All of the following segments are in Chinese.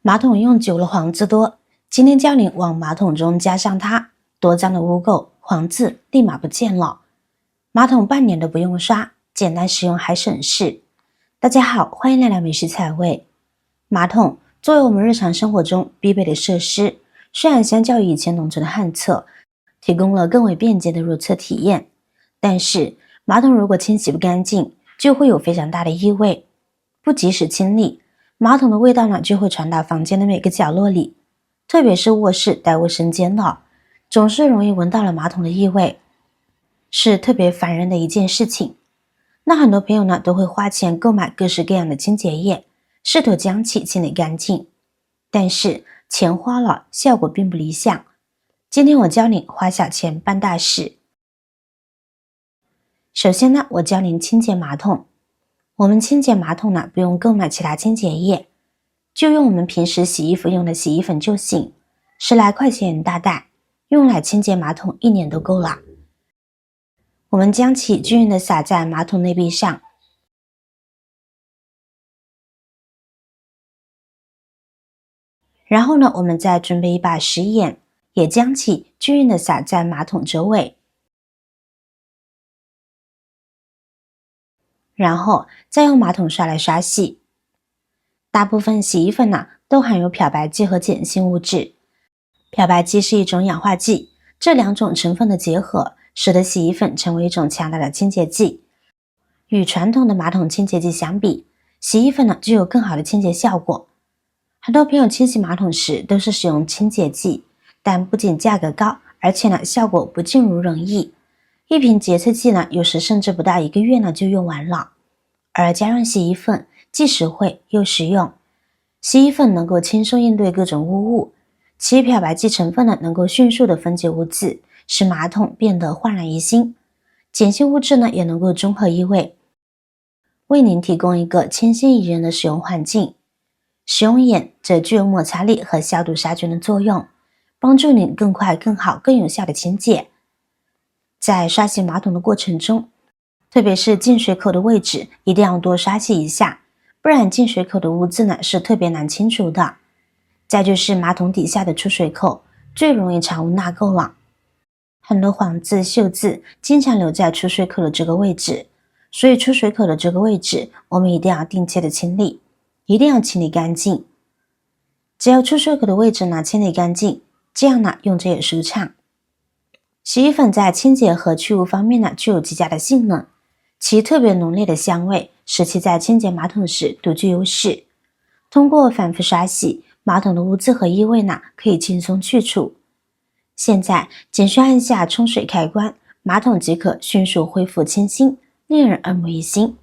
马桶用久了黄渍多，今天教你往马桶中加上它，多脏的污垢、黄渍立马不见了。马桶半年都不用刷，简单实用还省事。大家好，欢迎来到美食彩味。马桶作为我们日常生活中必备的设施，虽然相较于以前农村的旱厕，提供了更为便捷的如厕体验，但是马桶如果清洗不干净，就会有非常大的异味，不及时清理，马桶的味道呢就会传到房间的每个角落里，特别是卧室带卫生间的，总是容易闻到了马桶的异味，是特别烦人的一件事情。那很多朋友呢都会花钱购买各式各样的清洁液，试图将其清理干净，但是钱花了，效果并不理想。今天我教你花小钱办大事。首先呢，我教您清洁马桶。我们清洁马桶呢，不用购买其他清洁液，就用我们平时洗衣服用的洗衣粉就行，10来块钱一大袋，用来清洁马桶1年都够了。我们将其均匀的撒在马桶内壁上，然后呢，我们再准备一把食盐，也将其均匀的撒在马桶周围，然后再用马桶刷来刷洗。大部分洗衣粉呢都含有漂白剂和碱性物质，漂白剂是一种氧化剂，这两种成分的结合使得洗衣粉成为一种强大的清洁剂。与传统的马桶清洁剂相比，洗衣粉呢具有更好的清洁效果。很多朋友清洗马桶时都是使用清洁剂，但不仅价格高，而且呢效果不尽如人意。一瓶洁厕剂呢有时甚至不到1个月呢就用完了，而加上洗衣粉既实惠又实用。洗衣粉能够轻松应对各种污物，其漂白剂成分呢能够迅速的分解污渍，使马桶变得焕然一新。碱性物质呢也能够中和异味，为您提供一个清新宜人的使用环境。使用盐则具有摩擦力和消毒杀菌的作用，帮助您更快、更好、更有效的清洁。在刷洗马桶的过程中，特别是进水口的位置，一定要多刷洗一下，不然进水口的污渍呢是特别难清除的。再就是马桶底下的出水口，最容易藏污纳垢了。很多黄渍、锈渍经常留在出水口的这个位置，所以出水口的这个位置，我们一定要定期的清理，一定要清理干净。只要出水口的位置呢清理干净，这样呢用着也舒畅。洗衣粉在清洁和去污方面呢具有极佳的性能，其特别浓烈的香味使其在清洁马桶时独具优势。通过反复刷洗，马桶的污渍和异味呢可以轻松去除。现在仅需按下冲水开关，马桶即可迅速恢复清新，令人耳目一新。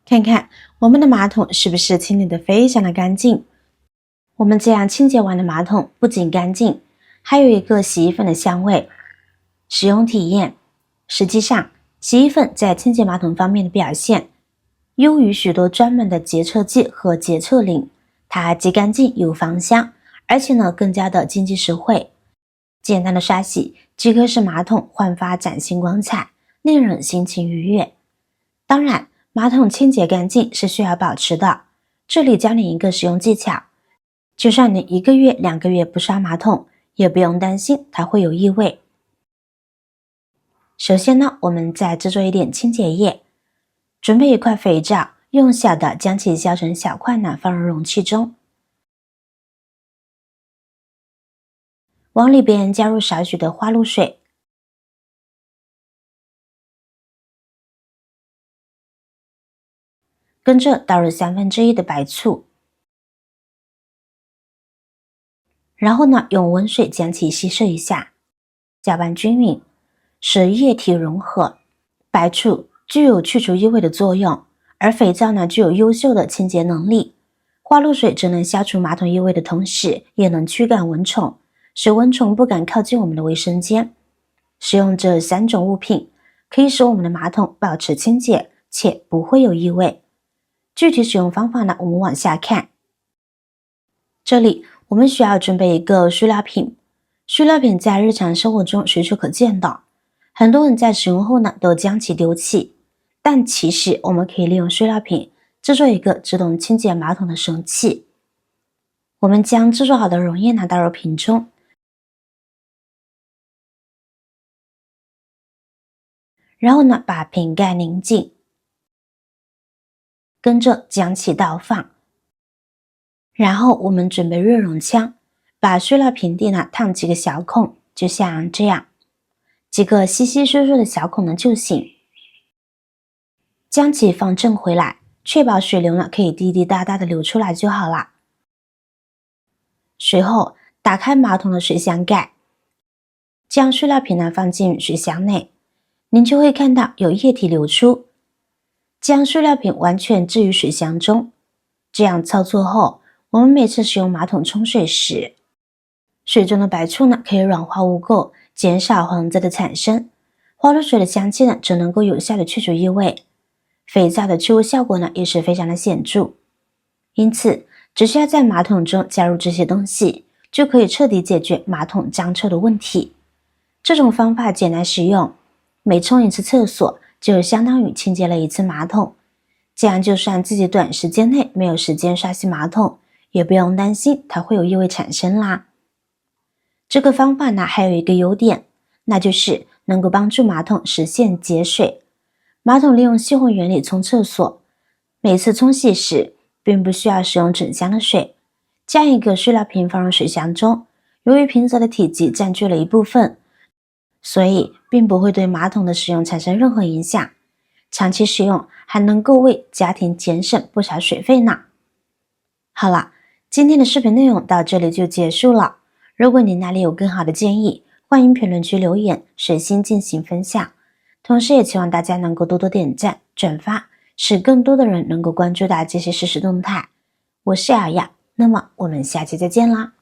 看看我们的马桶是不是清理得非常的干净？我们这样清洁完的马桶不仅干净，还有一个洗衣粉的香味。使用体验，实际上洗衣粉在清洁马桶方面的表现优于许多专门的洁厕剂和洁厕灵，它既干净又芳香，而且呢更加的经济实惠。简单的刷洗即可使马桶焕发崭新光彩，令人心情愉悦。当然，马桶清洁干净是需要保持的，这里教你一个使用技巧，就算你1个月、2个月不刷马桶，也不用担心它会有异味。首先呢，我们再制作一点清洁液，准备一块肥皂，用小的将其削成小块呢，放入容器中，往里边加入少许的花露水，跟着倒入1/3的白醋，然后呢，用温水将其稀释一下，搅拌均匀，使液体融合。白醋具有去除异味的作用，而肥皂呢具有优秀的清洁能力。花露水则能消除马桶异味的同时，也能驱赶蚊虫，使蚊虫不敢靠近我们的卫生间。使用这3种物品，可以使我们的马桶保持清洁，且不会有异味。具体使用方法呢，我们往下看。这里我们需要准备一个塑料瓶，塑料瓶在日常生活中随处可见的，很多人在使用后呢都将其丢弃，但其实我们可以利用塑料瓶制作一个自动清洁马桶的神器。我们将制作好的溶液呢倒入瓶中，然后呢把瓶盖拧紧，跟着将其倒放。然后我们准备热熔枪，把塑料瓶底呢烫几个小孔，就像这样，几个稀稀疏疏的小孔呢就行。将其放正回来，确保水流呢可以滴滴答答的流出来就好了。随后打开马桶的水箱盖，将塑料瓶呢放进水箱内，您就会看到有液体流出。将塑料瓶完全置于水箱中，这样操作后，我们每次使用马桶冲水时，水中的白醋呢可以软化污垢，减少黄渍的产生。花露水的香气呢则能够有效的去除异味。肥皂的去污效果呢也是非常的显著，因此只需要在马桶中加入这些东西，就可以彻底解决马桶脏臭的问题。这种方法简单实用，每冲一次厕所就相当于清洁了一次马桶，这样就算自己短时间内没有时间刷洗马桶，也不用担心它会有异味产生啦。这个方法呢还有一个优点，那就是能够帮助马桶实现节水。马桶利用吸混原理冲厕所，每次冲洗时并不需要使用整箱的水，将一个塑料瓶放入水箱中，由于瓶子的体积占据了一部分，所以并不会对马桶的使用产生任何影响，长期使用还能够为家庭节省不少水费呢。好了，今天的视频内容到这里就结束了，如果你哪里有更好的建议，欢迎评论区留言，水星进行分享。同时也期望大家能够多多点赞、转发，使更多的人能够关注到这些实时动态。我是雅雅，那么我们下期再见啦。